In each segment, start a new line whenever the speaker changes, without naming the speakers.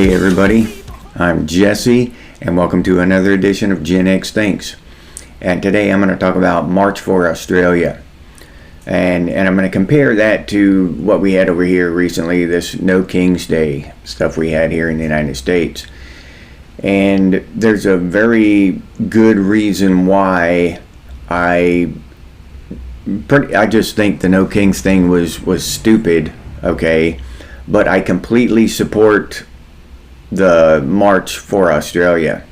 Hey everybody, I'm Jesse and welcome to another edition of Gen X Thinks. And today I'm going to talk about March for Australia. And I'm going to compare that to what we had over here recently, this No King's Day stuff we had here in the United States. And there's a very good reason why I just think the No Kings thing was stupid, okay? But I completely support the March for Australia,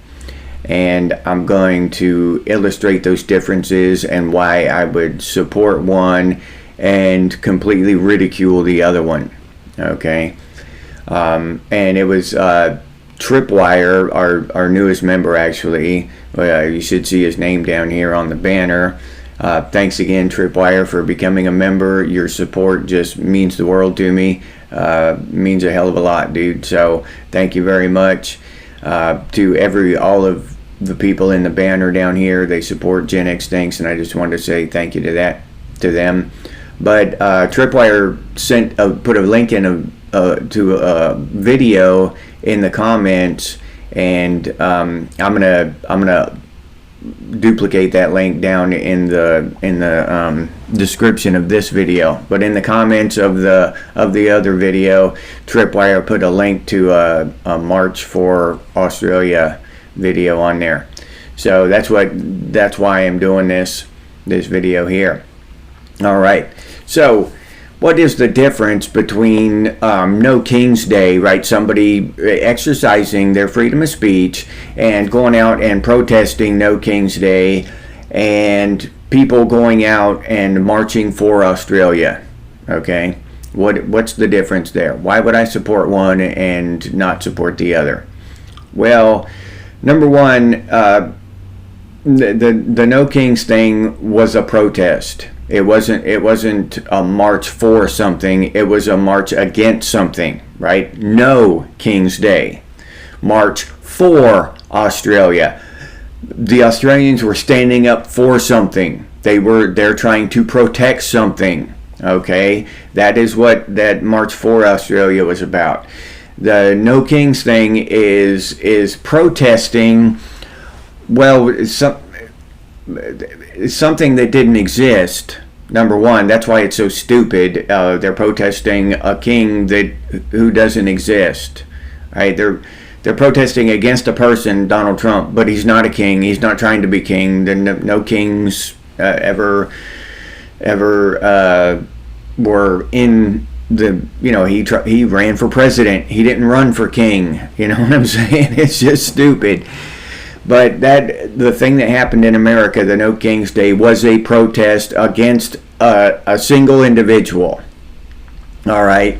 and I'm going to illustrate those differences and why I would support one and completely ridicule the other one, okay? And it was Tripwire, our newest member, actually. You should see his name down here on the banner. Thanks again, Tripwire, for becoming a member. Your support just means the world to me. Means a hell of a lot, dude. So thank you very much to all of the people in the banner down here. They support Gen X Thinks, and I just wanted to say thank you to them. But Tripwire put a link in to a video in the comments, and I'm gonna duplicate that link down in the description of this video. But in the comments of the other video, Tripwire put a link to a March for Australia video on there. So that's why I'm doing this video here. All right. So what is the difference between No King's Day, right? Somebody exercising their freedom of speech and going out and protesting No King's Day, and people going out and marching for Australia, okay? What's the difference there? Why would I support one and not support the other? Well, number one, the No Kings thing was a protest. It wasn't a march for something. It was a march against something, right? No King's Day. March for Australia. The Australians were standing up for something. They're trying to protect something. Okay? That is what that March for Australia was about. The No Kings thing is protesting, well, something that didn't exist. Number one, that's why it's so stupid. They're protesting a king who doesn't exist. Right? They're protesting against a person, Donald Trump, but he's not a king. He's not trying to be king. No kings ever were in the, he ran for president. He didn't run for king. You know what I'm saying? It's just stupid. But the thing that happened in America, the No King's Day, was a protest against a single individual. All right.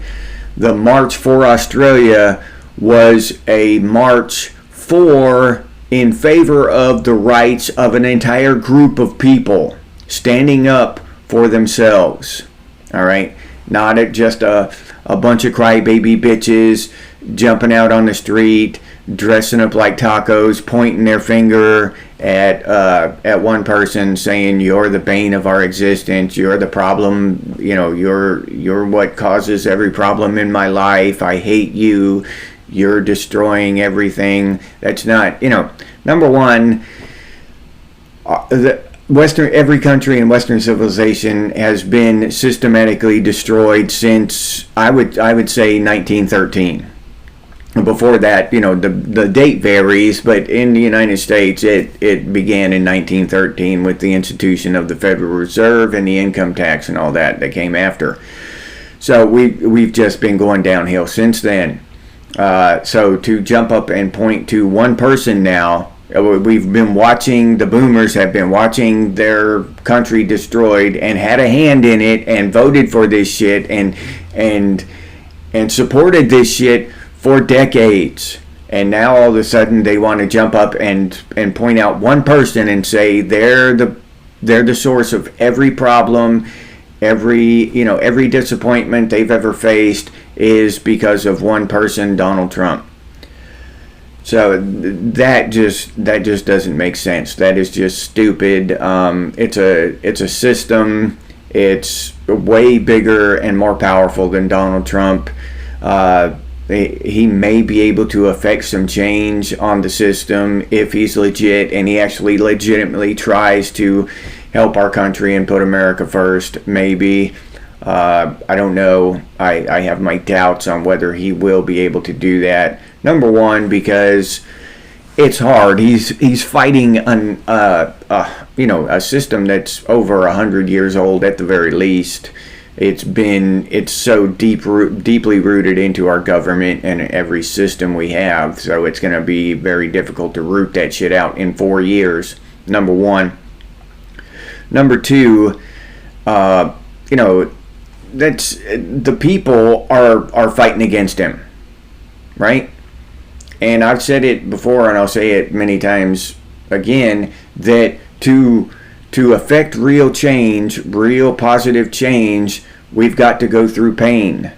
The March for Australia was a march in favor of the rights of an entire group of people standing up for themselves. All right. Not just a bunch of crybaby bitches jumping out on the street, dressing up like tacos, pointing their finger at one person, saying, "You're the bane of our existence. You're the problem. You're what causes every problem in my life. I hate you. You're destroying everything." That's not, number one. Every country in Western civilization has been systematically destroyed since I would say 1913. Before that, the date varies, but in the United States, it began in 1913 with the institution of the Federal Reserve and the income tax and all that came after. So we've just been going downhill since then. So to jump up and point to one person now, we've been watching, the boomers have been watching their country destroyed and had a hand in it and voted for this shit and supported this shit for decades, and now all of a sudden they want to jump up and point out one person and say they're the source of every problem, every disappointment they've ever faced is because of one person, Donald Trump. So that just doesn't make sense. That is just stupid. It's a system. It's way bigger and more powerful than Donald Trump. he may be able to affect some change on the system if he's legit and he actually legitimately tries to help our country and put America first. Maybe. I don't know. I have my doubts on whether he will be able to do that. Number one, because it's hard. He's fighting a system that's over 100 years old at the very least. It's so deeply rooted into our government and every system we have. So it's going to be very difficult to root that shit out in 4 years. Number one. Number two, that's the people are fighting against him, right? And I've said it before, and I'll say it many times again, that to affect real change, real positive change, we've got to go through pain.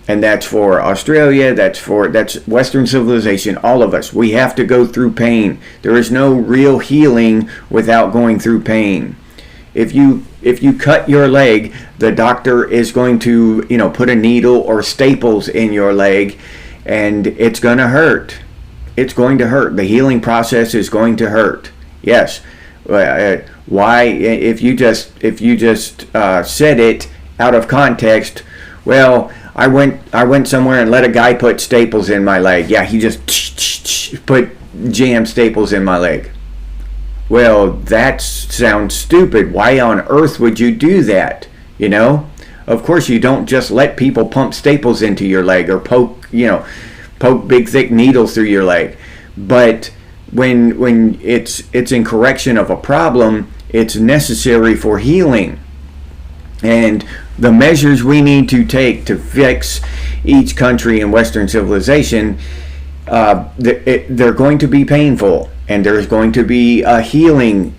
And that's for Australia, that's Western civilization, all of us. We have to go through pain. There is no real healing without going through pain. If you cut your leg, the doctor is going to, put a needle or staples in your leg, and it's going to hurt. It's going to hurt. The healing process is going to hurt. Yes. Why? If you just said it out of context, well, I went somewhere and let a guy put staples in my leg. Yeah, he just put jam staples in my leg. Well, that sounds stupid. Why on earth would you do that? Of course you don't just let people pump staples into your leg or poke big thick needles through your leg. But when it's in correction of a problem, it's necessary for healing. And the measures we need to take to fix each country in Western civilization, they're going to be painful, and there's going to be a healing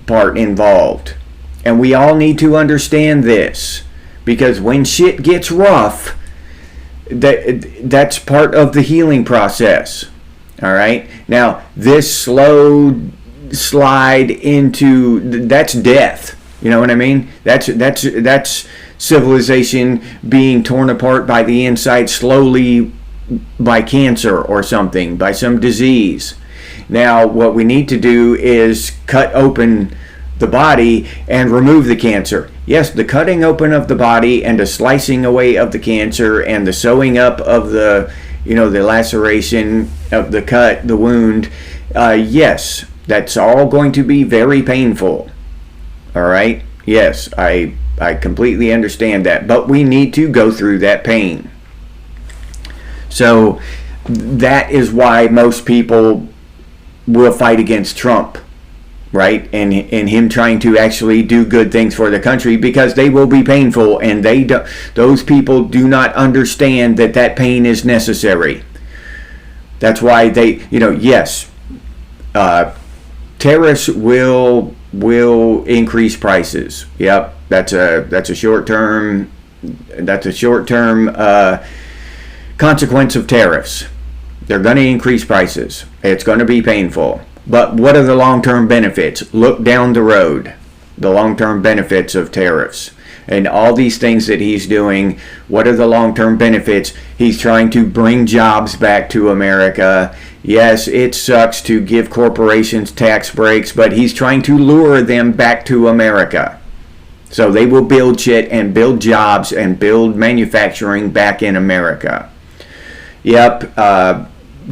part involved. And we all need to understand this, because when shit gets rough, that's part of the healing process. All right? Now, this slow slide into, that's death. You know what I mean? That's civilization being torn apart by the inside slowly by cancer or something, by some disease. Now, what we need to do is cut open the body and remove the cancer. Yes, the cutting open of the body and the slicing away of the cancer and the sewing up of the laceration of the cut, the wound, yes, that's all going to be very painful. All right? Yes, I completely understand that, but we need to go through that pain. So that is why most people will fight against Trump, right? And him trying to actually do good things for the country, because they will be painful, and those people do not understand that pain is necessary. That's why yes, tariffs will increase prices. Yep, that's a short-term consequence of tariffs. They're going to increase prices. It's going to be painful. But what are the long-term benefits? Look down the road. The long-term benefits of tariffs. And all these things that he's doing, what are the long-term benefits? He's trying to bring jobs back to America. Yes, it sucks to give corporations tax breaks, but he's trying to lure them back to America. So they will build shit and build jobs and build manufacturing back in America. Yep,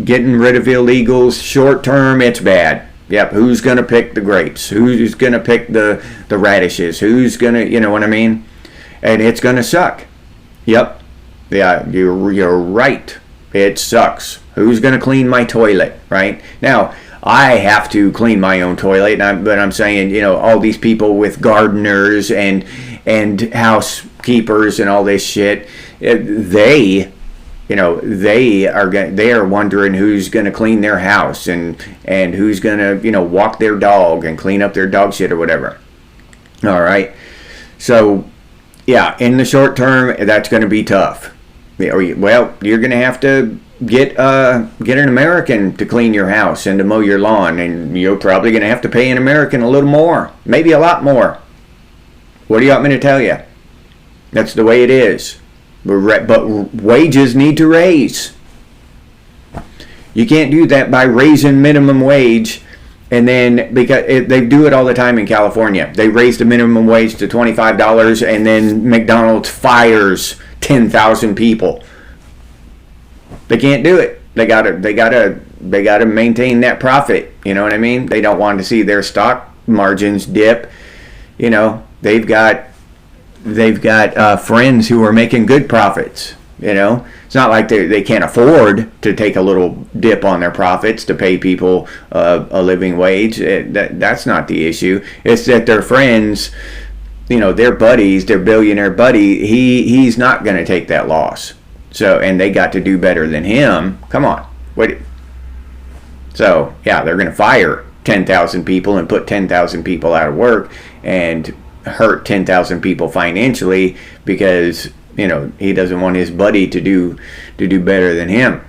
getting rid of illegals, short term, it's bad. Yep, who's going to pick the grapes? Who's going to pick the radishes? Who's going to, you know what I mean? And it's going to suck. Yep, yeah, you're right. It sucks. Who's going to clean my toilet, right? Now, I have to clean my own toilet, but I'm saying, all these people with gardeners and housekeepers and all this shit, they are wondering who's going to clean their house and who's going to, walk their dog and clean up their dog shit or whatever. All right. So, yeah, in the short term, that's going to be tough. Well, you're going to have to get an American to clean your house and to mow your lawn, and you're probably going to have to pay an American a little more, maybe a lot more. What do you want me to tell you? That's the way it is. But wages need to raise. You can't do that by raising minimum wage. And then, because they do it all the time in California, they raised the minimum wage to $25, and then McDonald's fires 10,000 people. They can't do it. They gotta maintain that profit. You know what I mean? They don't want to see their stock margins dip. You know, they've got friends who are making good profits. You know, it's not like they can't afford to take a little dip on their profits to pay people a living wage. That's not the issue. It's that their friends, you know, their buddies, their billionaire buddy, he's not going to take that loss. So, and they got to do better than him. Come on. So, yeah, they're going to fire 10,000 people and put 10,000 people out of work and hurt 10,000 people financially because, you know, he doesn't want his buddy to do better than him.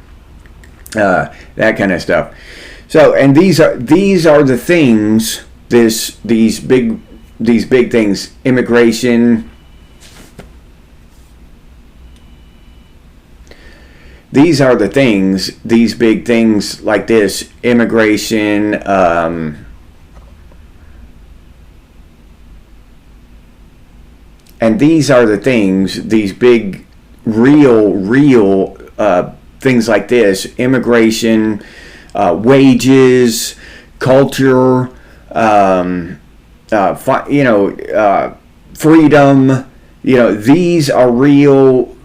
That kind of stuff. So, and these are the things. These big things. Immigration. These are the things. These big things like this. Immigration. And these are the things, these big, real things like this: immigration, wages, culture, freedom. You know, these are real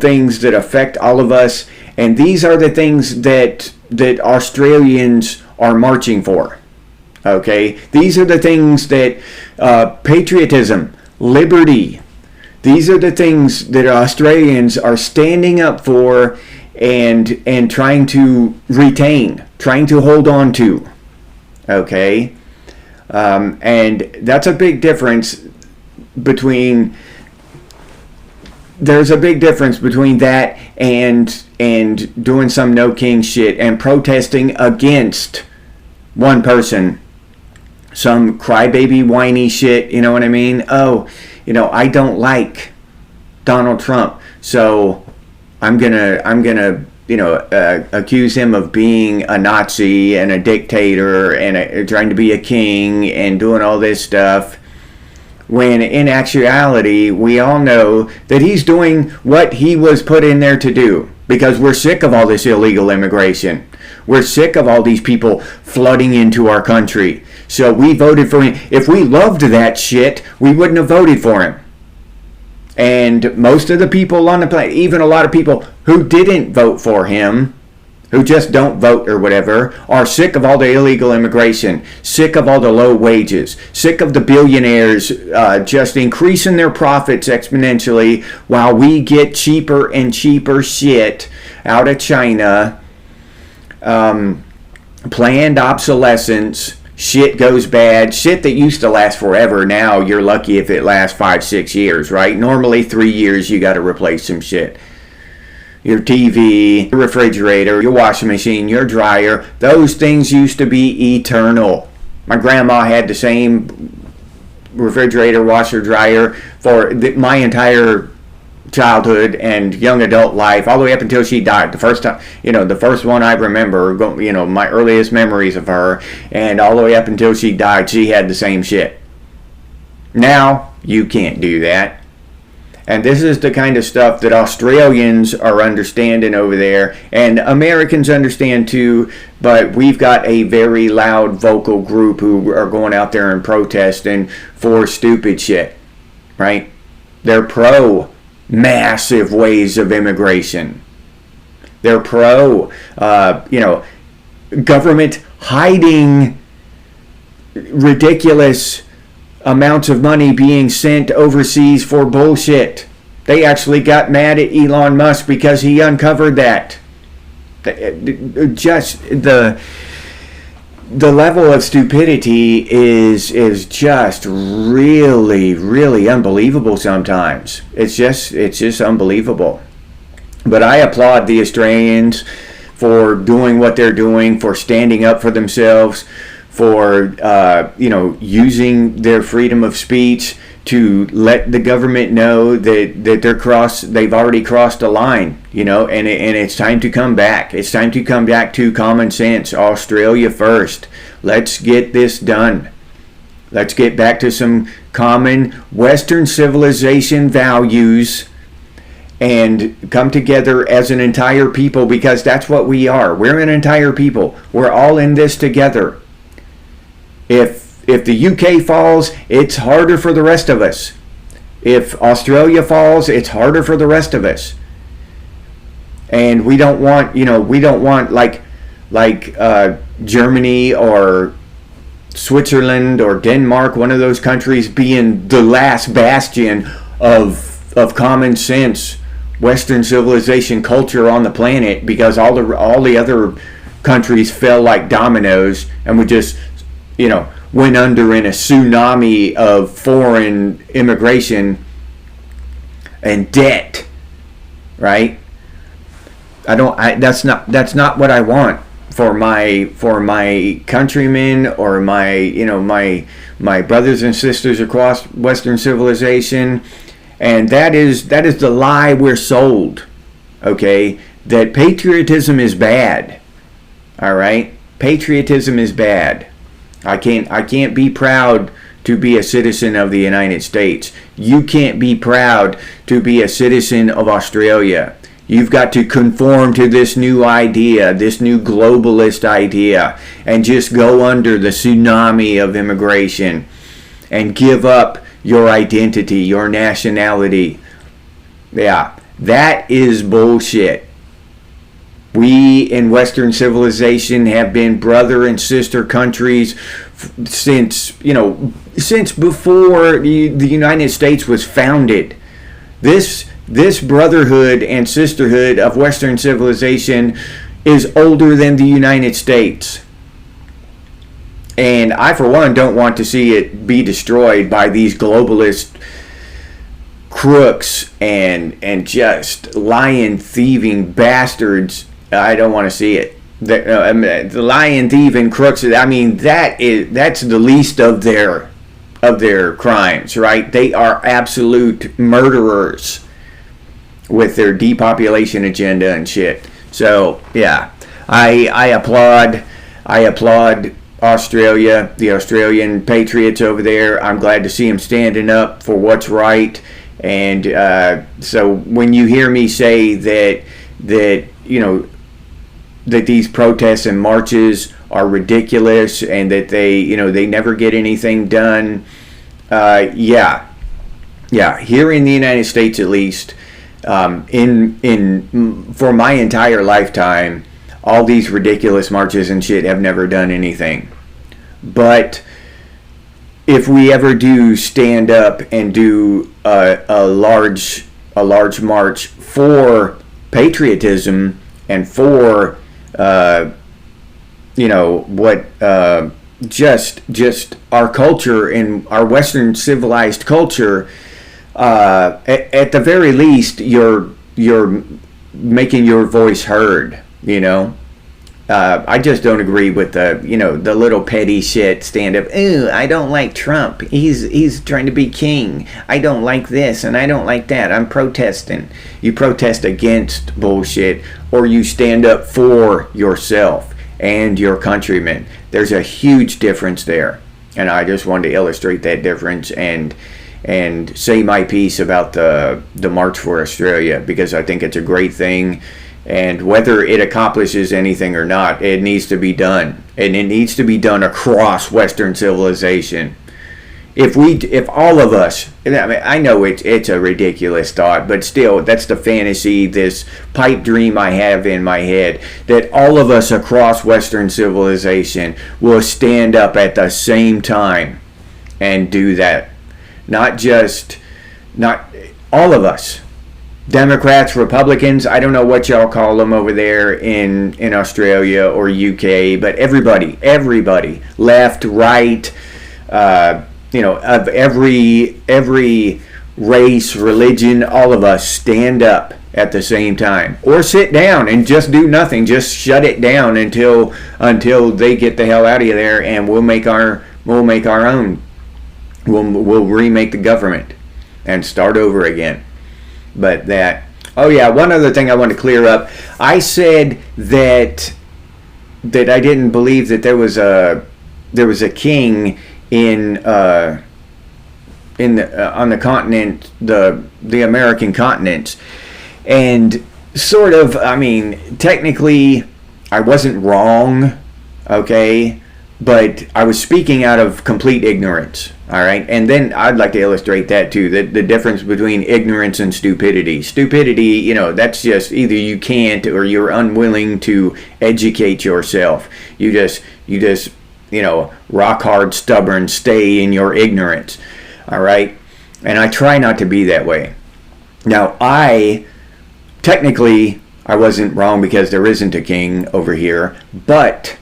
things that affect all of us, and these are the things that Australians are marching for. Okay, these are the things that patriotism. Liberty. These are the things that Australians are standing up for and trying to retain, trying to hold on to. Okay? And that's a big difference between... There's a big difference between that and doing some no king shit and protesting against one person. Some crybaby whiny shit, you know what I mean? Oh, you know, I don't like Donald Trump, so I'm gonna you know, accuse him of being a Nazi and a dictator and trying to be a king and doing all this stuff. When in actuality, we all know that he's doing what he was put in there to do, because we're sick of all this illegal immigration. We're sick of all these people flooding into our country. So we voted for him. If we loved that shit, we wouldn't have voted for him. And most of the people on the planet, even a lot of people who didn't vote for him, who just don't vote or whatever, are sick of all the illegal immigration, sick of all the low wages, sick of the billionaires just increasing their profits exponentially while we get cheaper and cheaper shit out of China. Planned obsolescence. Shit goes bad. Shit that used to last forever, now you're lucky if it lasts 5-6 years, right? Normally 3 years you got to replace some shit. Your TV, your refrigerator, your washing machine, your dryer, those things used to be eternal. My grandma had the same refrigerator, washer, dryer for my entire childhood and young adult life, all the way up until she died. The first time, you know, the first one I remember, you know, my earliest memories of her, and all the way up until she died, she had the same shit. Now, you can't do that. And this is the kind of stuff that Australians are understanding over there, and Americans understand too, but we've got a very loud, vocal group who are going out there and protesting for stupid shit, right? They're pro massive waves of immigration. They're pro, government hiding ridiculous amounts of money being sent overseas for bullshit. They actually got mad at Elon Musk because he uncovered that. Just the level of stupidity is just really unbelievable sometimes. It's just unbelievable. But I applaud the Australians for doing what they're doing, for standing up for themselves, for using their freedom of speech to let the government know that they've already crossed a line, and it's time to come back. It's time to come back to common sense. Australia first. Let's get this done. Let's get back to some common Western civilization values and come together as an entire people, because that's what we are. We're an entire people. We're all in this together. If the UK falls, it's harder for the rest of us. If Australia falls, it's harder for the rest of us. And we don't want, like Germany or Switzerland or Denmark, one of those countries, being the last bastion of common sense Western civilization culture on the planet, because all the other countries fell like dominoes and we just went under in a tsunami of foreign immigration and debt, right? That's not what I want for my countrymen, or my brothers and sisters across Western civilization. And that is the lie we're sold, okay? That patriotism is bad. All right? Patriotism is bad. I can't be proud to be a citizen of the United States. You can't be proud to be a citizen of Australia. You've got to conform to this new idea, this new globalist idea, and just go under the tsunami of immigration and give up your identity, your nationality. Yeah, that is bullshit. We in Western civilization have been brother and sister countries since before the United States was founded. This brotherhood and sisterhood of Western civilization is older than the United States. And I, for one, don't want to see it be destroyed by these globalist crooks and just lying, thieving bastards. I don't want to see it. The lying, thieving crooks. I mean, that's the least of their crimes, right? They are absolute murderers with their depopulation agenda and shit. So yeah, I applaud Australia, the Australian patriots over there. I'm glad to see them standing up for what's right. And so when you hear me say that these protests and marches are ridiculous and that they never get anything done, here in the United States at least, for my entire lifetime, all these ridiculous marches and shit have never done anything. But if we ever do stand up and do a large march for patriotism and for just our culture and our Western civilized culture, at the very least, you're making your voice heard. I just don't agree with the little petty shit stand up. Ooh, I don't like Trump. He's trying to be king. I don't like this and I don't like that. I'm protesting. You protest against bullshit, or you stand up for yourself and your countrymen. There's a huge difference there, and I just wanted to illustrate that difference and say my piece about the March for Australia, because I think it's a great thing. And whether it accomplishes anything or not, it needs to be done. And it needs to be done across Western civilization. If all of us, I know it's a ridiculous thought, but still, that's the fantasy, this pipe dream I have in my head, that all of us across Western civilization will stand up at the same time and do that. Not all of us. Democrats, Republicans, I don't know what y'all call them over there in Australia or UK, but everybody, left, right, of every race, religion, all of us stand up at the same time, or sit down and just do nothing, just shut it down until they get the hell out of there, and we'll make our own we'll remake the government and start over again. But that, oh yeah, one other thing I want to clear up. I said that I didn't believe that there was a king in on the continent, the American continent, and sort of, I mean, technically I wasn't wrong, okay, but I was speaking out of complete ignorance. All right, and then I'd like to illustrate that too, the difference between ignorance and stupidity. Stupidity, that's just either you can't or you're unwilling to educate yourself. You just rock hard, stubborn, stay in your ignorance. All right, and I try not to be that way. Now, technically I wasn't wrong because there isn't a king over here, but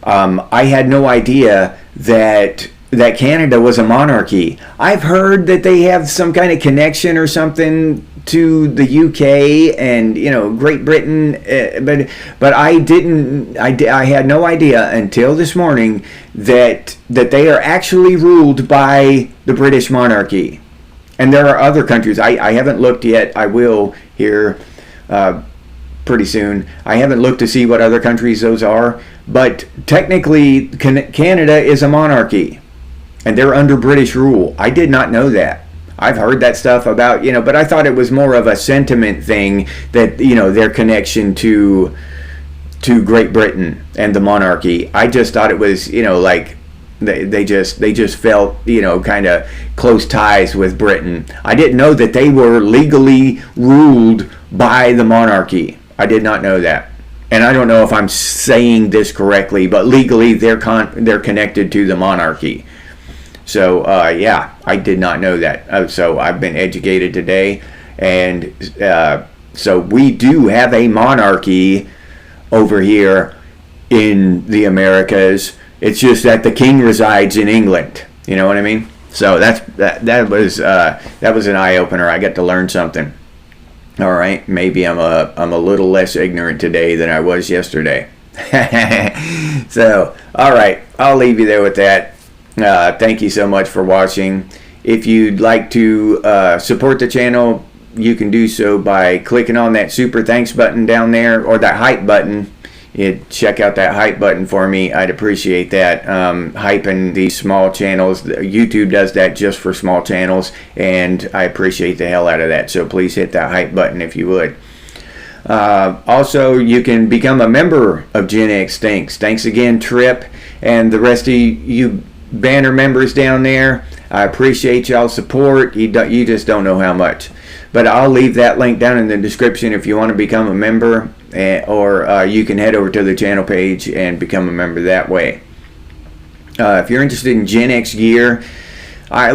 I had no idea that Canada was a monarchy. I've heard that they have some kind of connection or something to the UK and Great Britain, but I didn't. I had no idea until this morning that they are actually ruled by the British monarchy. And there are other countries. I haven't looked yet. I will here pretty soon. I haven't looked to see what other countries those are. But technically, Canada is a monarchy, and they're under British rule. I did not know that. I've heard that stuff about, but I thought it was more of a sentiment thing that, their connection to Great Britain and the monarchy. I just thought it was, like they just felt, kind of close ties with Britain. I didn't know that they were legally ruled by the monarchy. I did not know that. And I don't know if I'm saying this correctly, but legally they're connected to the monarchy. So yeah, I did not know that. So I've been educated today, and so we do have a monarchy over here in the Americas. It's just that the king resides in England. You know what I mean? So that was an eye opener. I got to learn something. All right, maybe I'm a little less ignorant today than I was yesterday. So, all right, I'll leave you there with that. Thank you so much for watching. If you'd like to support the channel, you can do so by clicking on that super thanks button down there, or that hype button. Check out that hype button for me. I'd appreciate that. Hyping these small channels. YouTube does that just for small channels, and I appreciate the hell out of that. So please hit that hype button if you would. Also, you can become a member of Gen X Thinks. Thanks again, Trip, and the rest of you banner members down there. I appreciate y'all's support. You just don't know how much. But I'll leave that link down in the description if you want to become a member, or you can head over to the channel page and become a member that way. If you're interested in Gen X gear,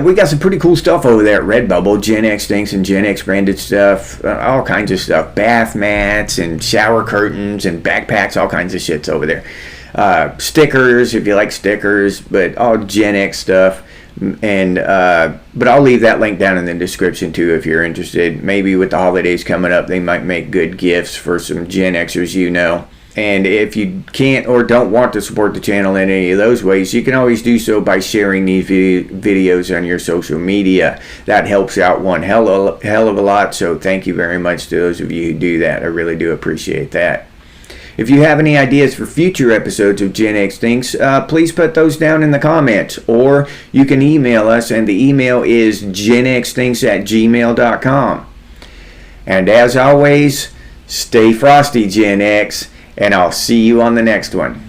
we got some pretty cool stuff over there at Redbubble. Gen X Thinks and Gen X branded stuff, all kinds of stuff. Bath mats and shower curtains and backpacks, all kinds of shit's over there. Stickers, if you like stickers, but all Gen X stuff. And but I'll leave that link down in the description too if you're interested. Maybe with the holidays coming up, they might make good gifts for some Gen Xers, And if you can't or don't want to support the channel in any of those ways, you can always do so by sharing these videos on your social media. That helps out one hell of a lot, so thank you very much to those of you who do that. I really do appreciate that. If you have any ideas for future episodes of Gen X Thinks, please put those down in the comments, or you can email us, and the email is genxthinks@gmail.com. And as always, stay frosty, Gen X, and I'll see you on the next one.